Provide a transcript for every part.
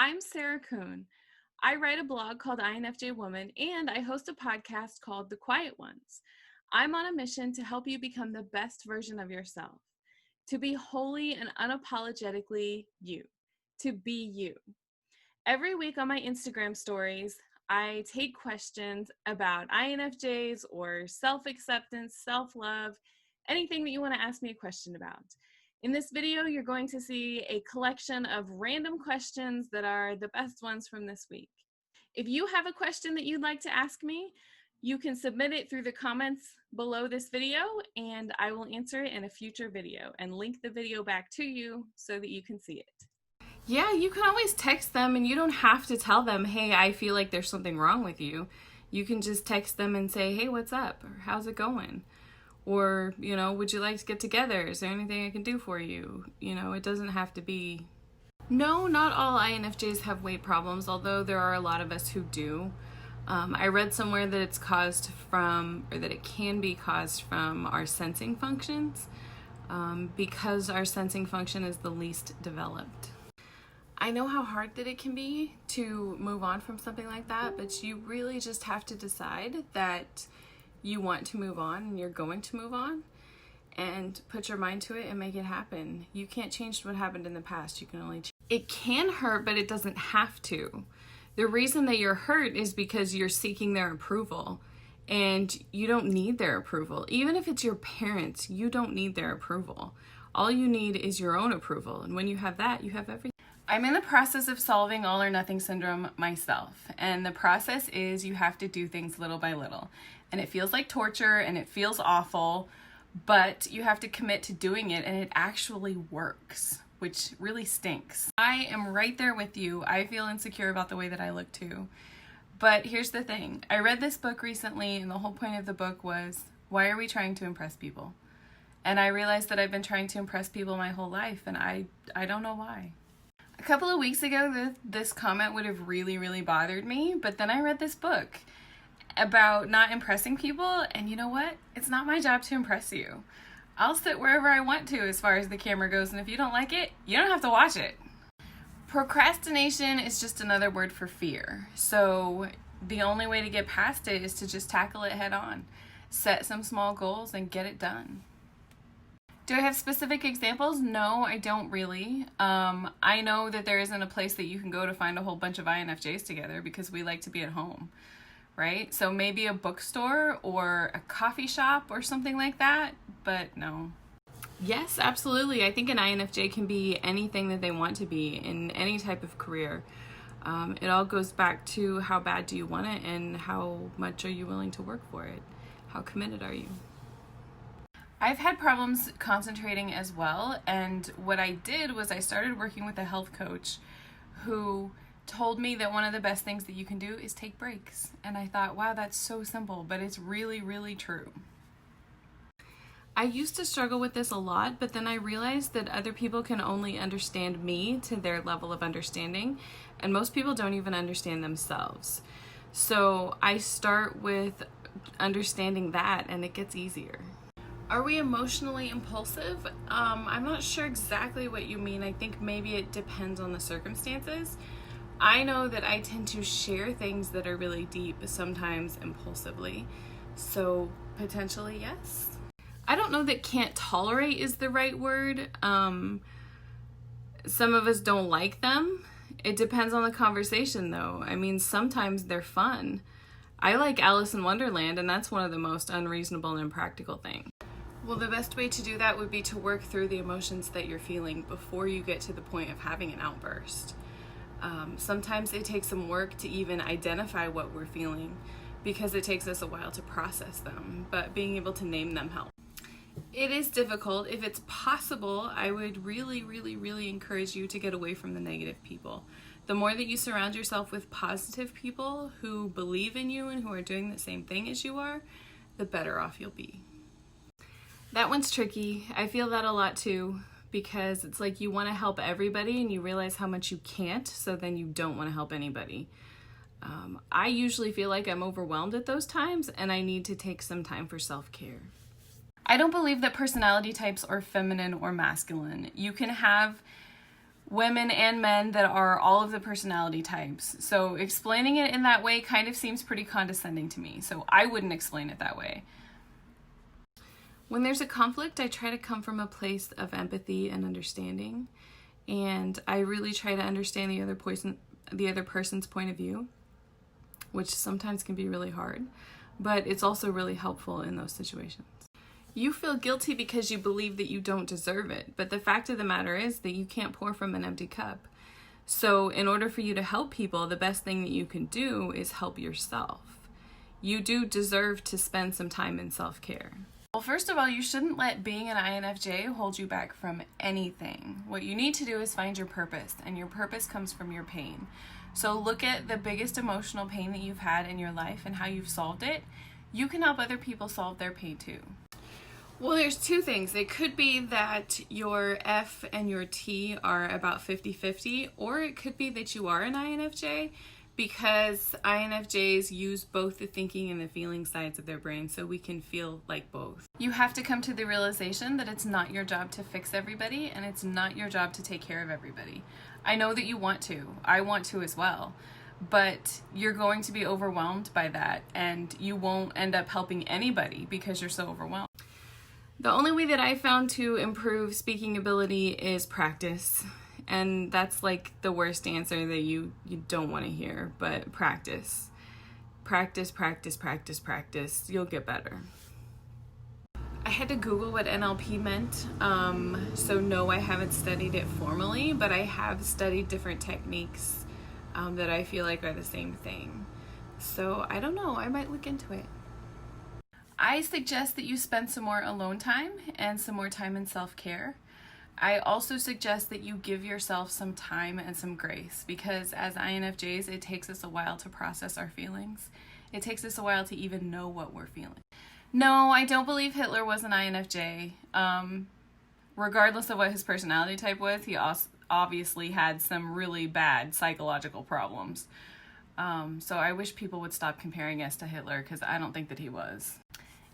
I'm Sarah Kuhn. I write a blog called INFJ Woman, and I host a podcast called The Quiet Ones. I'm on a mission to help you become the best version of yourself, to be wholly and unapologetically you, to be you. Every week on my Instagram stories, I take questions about INFJs or self-acceptance, self-love, anything that you want to ask me a question about. In this video, you're going to see a collection of random questions that are the best ones from this week. If you have a question that you'd like to ask me, you can submit it through the comments below this video, and I will answer it in a future video and link the video back to you so that you can see it. Yeah, you can always text them and you don't have to tell them, hey, I feel like there's something wrong with you. You can just text them and say, hey, what's up? Or how's it going? Or, would you like to get together? Is there anything I can do for you? It doesn't have to be. No, not all INFJs have weight problems, although there are a lot of us who do. I read somewhere that it's caused from, or that it can be caused from our sensing functions, because our sensing function is the least developed. I know how hard that it can be to move on from something like that, but you really just have to decide that you want to move on and you're going to move on, and put your mind to it and make it happen. You can't change what happened in the past. You can only change. It can hurt, but it doesn't have to. The reason that you're hurt is because you're seeking their approval, and you don't need their approval. Even if it's your parents, you don't need their approval. All you need is your own approval, and when you have that, you have everything. I'm in the process of solving all or nothing syndrome myself, and the process is you have to do things little by little. And it feels like torture and it feels awful, but you have to commit to doing it, and it actually works, which really stinks. I am right there with you. I feel insecure about the way that I look too. But here's the thing. I read this book recently, and the whole point of the book was, why are we trying to impress people? And I realized that I've been trying to impress people my whole life, and I don't know why. A couple of weeks ago, this comment would have really bothered me, but then I read this book about not impressing people, and you know what? It's not my job to impress you. I'll sit wherever I want to as far as the camera goes, and if you don't like it, you don't have to watch it. Procrastination is just another word for fear. So the only way to get past it is to just tackle it head on. Set some small goals and get it done. Do I have specific examples? No, I don't really. I know that there isn't a place that you can go to find a whole bunch of INFJs together because we like to be at home, right? So maybe a bookstore or a coffee shop or something like that, but no. Yes, absolutely. I think an INFJ can be anything that they want to be in any type of career. It all goes back to how bad do you want it and how much are you willing to work for it? How committed are you? I've had problems concentrating as well, and what I did was I started working with a health coach who told me that one of the best things that you can do is take breaks. And I thought, wow, that's so simple, but it's really true. I used to struggle with this a lot, but then I realized that other people can only understand me to their level of understanding, and most people don't even understand themselves. So I start with understanding that, and it gets easier. Are we emotionally impulsive? I'm not sure exactly what you mean. I think maybe it depends on the circumstances. I know that I tend to share things that are really deep, sometimes impulsively. So potentially, yes. I don't know that can't tolerate is the right word. Some of us don't like them. It depends on the conversation though. I mean, sometimes they're fun. I like Alice in Wonderland, and that's one of the most unreasonable and impractical things. Well, the best way to do that would be to work through the emotions that you're feeling before you get to the point of having an outburst. Sometimes it takes some work to even identify what we're feeling because it takes us a while to process them, but being able to name them helps. It is difficult. If it's possible, I would really encourage you to get away from the negative people. The more that you surround yourself with positive people who believe in you and who are doing the same thing as you are, the better off you'll be. That one's tricky. I feel that a lot too, because it's like you want to help everybody and you realize how much you can't, so then you don't want to help anybody. I usually feel like I'm overwhelmed at those times and I need to take some time for self-care. I don't believe that personality types are feminine or masculine. You can have women and men that are all of the personality types. So explaining it in that way kind of seems pretty condescending to me. So I wouldn't explain it that way. When there's a conflict, I try to come from a place of empathy and understanding. And I really try to understand the other person's point of view, which sometimes can be really hard, but it's also really helpful in those situations. You feel guilty because you believe that you don't deserve it, but the fact of the matter is that you can't pour from an empty cup. So in order for you to help people, the best thing that you can do is help yourself. You do deserve to spend some time in self-care. Well, first of all, you shouldn't let being an INFJ hold you back from anything. What you need to do is find your purpose, and your purpose comes from your pain. So look at the biggest emotional pain that you've had in your life and how you've solved it. You can help other people solve their pain too. Well, there's two things. It could be that your F and your T are about 50-50, or it could be that you are an INFJ, because INFJs use both the thinking and the feeling sides of their brain, so we can feel like both. You have to come to the realization that it's not your job to fix everybody, and it's not your job to take care of everybody. I know that you want to. I want to as well. But you're going to be overwhelmed by that, and you won't end up helping anybody because you're so overwhelmed. The only way that I found to improve speaking ability is practice. And that's like the worst answer that you don't want to hear, but practice. Practice, practice, practice, practice. You'll get better. I had to Google what NLP meant. So no, I haven't studied it formally, but I have studied different techniques that I feel like are the same thing. So I don't know, I might look into it. I suggest that you spend some more alone time and some more time in self-care. I also suggest that you give yourself some time and some grace, because as INFJs, it takes us a while to process our feelings. It takes us a while to even know what we're feeling. No, I don't believe Hitler was an INFJ. Regardless of what his personality type was, he obviously had some really bad psychological problems. So I wish people would stop comparing us to Hitler, because I don't think that he was.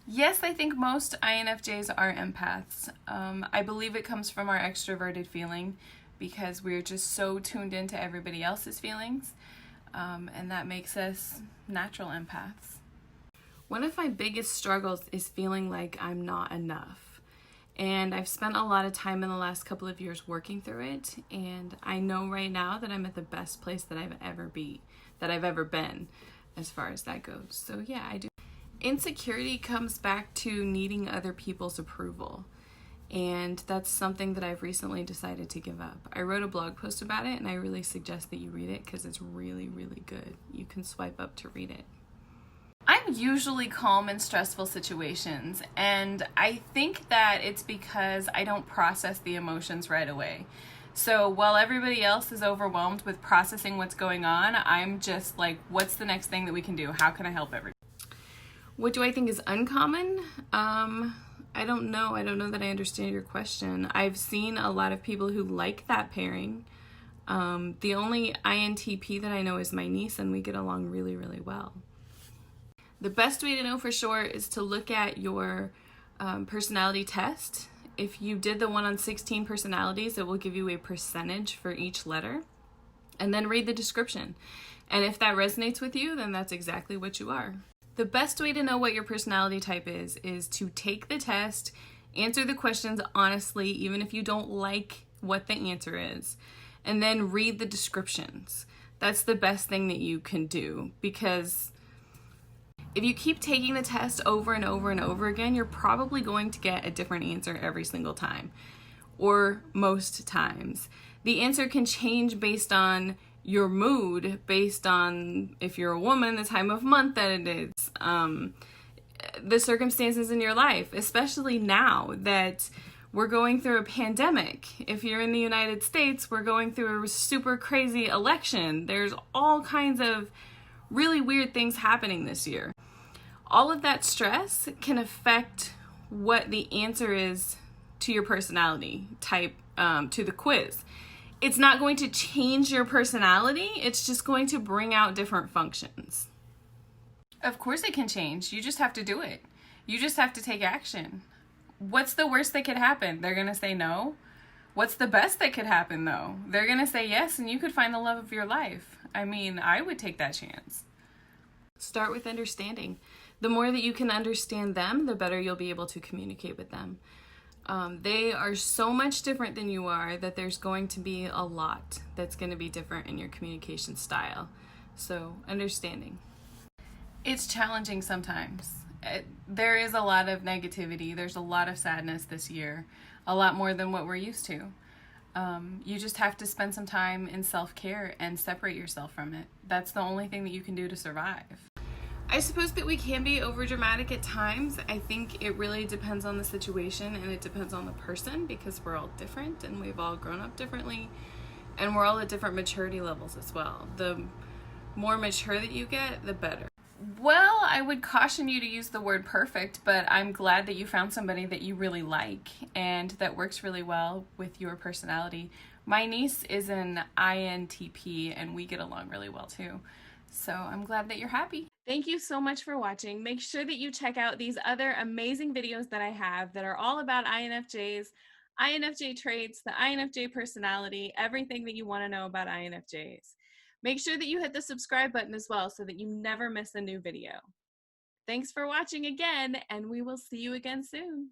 Yes, I think most INFJs are empaths. I believe it comes from our extroverted feeling, because we're just so tuned into everybody else's feelings, and that makes us natural empaths. One of my biggest struggles is feeling like I'm not enough. And I've spent a lot of time in the last couple of years working through it, and I know right now that I'm at the best place that I've ever been as far as that goes. So yeah, I do. Insecurity comes back to needing other people's approval, and that's something that I've recently decided to give up. I wrote a blog post about it, and I really suggest that you read it because it's really, really good. You can swipe up to read it. I'm usually calm in stressful situations, and I think that it's because I don't process the emotions right away. So while everybody else is overwhelmed with processing what's going on, I'm just like, what's the next thing that we can do? How can I help everybody? What do I think is uncommon? I don't know. I don't know that I understand your question. I've seen a lot of people who like that pairing. The only INTP that I know is my niece, and we get along really, really well. The best way to know for sure is to look at your personality test. If you did the one on 16 personalities, it will give you a percentage for each letter. And then read the description. And if that resonates with you, then that's exactly what you are. The best way to know what your personality type is to take the test, answer the questions honestly, even if you don't like what the answer is, and then read the descriptions. That's the best thing that you can do, because if you keep taking the test over and over and over again, you're probably going to get a different answer every single time, or most times. The answer can change based on your mood, based on if you're a woman, the time of month that it is, the circumstances in your life, especially now that we're going through a pandemic. If you're in the United States, we're going through a super crazy election. There's all kinds of really weird things happening this year. All of that stress can affect what the answer is to your personality type, to the quiz. It's not going to change your personality. It's just going to bring out different functions. Of course it can change. You just have to do it. You just have to take action. What's the worst that could happen? They're going to say no. What's the best that could happen, though? They're going to say yes, and you could find the love of your life. I mean, I would take that chance. Start with understanding. The more that you can understand them, the better you'll be able to communicate with them. They are so much different than you are that there's going to be a lot that's going to be different in your communication style. So, understanding. It's challenging sometimes. There is a lot of negativity. There's a lot of sadness this year, a lot more than what we're used to. You just have to spend some time in self-care and separate yourself from it. That's the only thing that you can do to survive. I suppose that we can be overdramatic at times. I think it really depends on the situation and it depends on the person, because we're all different and we've all grown up differently and we're all at different maturity levels as well. The more mature that you get, the better. Well, I would caution you to use the word perfect, but I'm glad that you found somebody that you really like and that works really well with your personality. My niece is an INTP and we get along really well too. So I'm glad that you're happy. Thank you so much for watching. Make sure that you check out these other amazing videos that I have that are all about INFJs, INFJ traits, the INFJ personality, everything that you want to know about INFJs. Make sure that you hit the subscribe button as well so that you never miss a new video. Thanks for watching again, and we will see you again soon.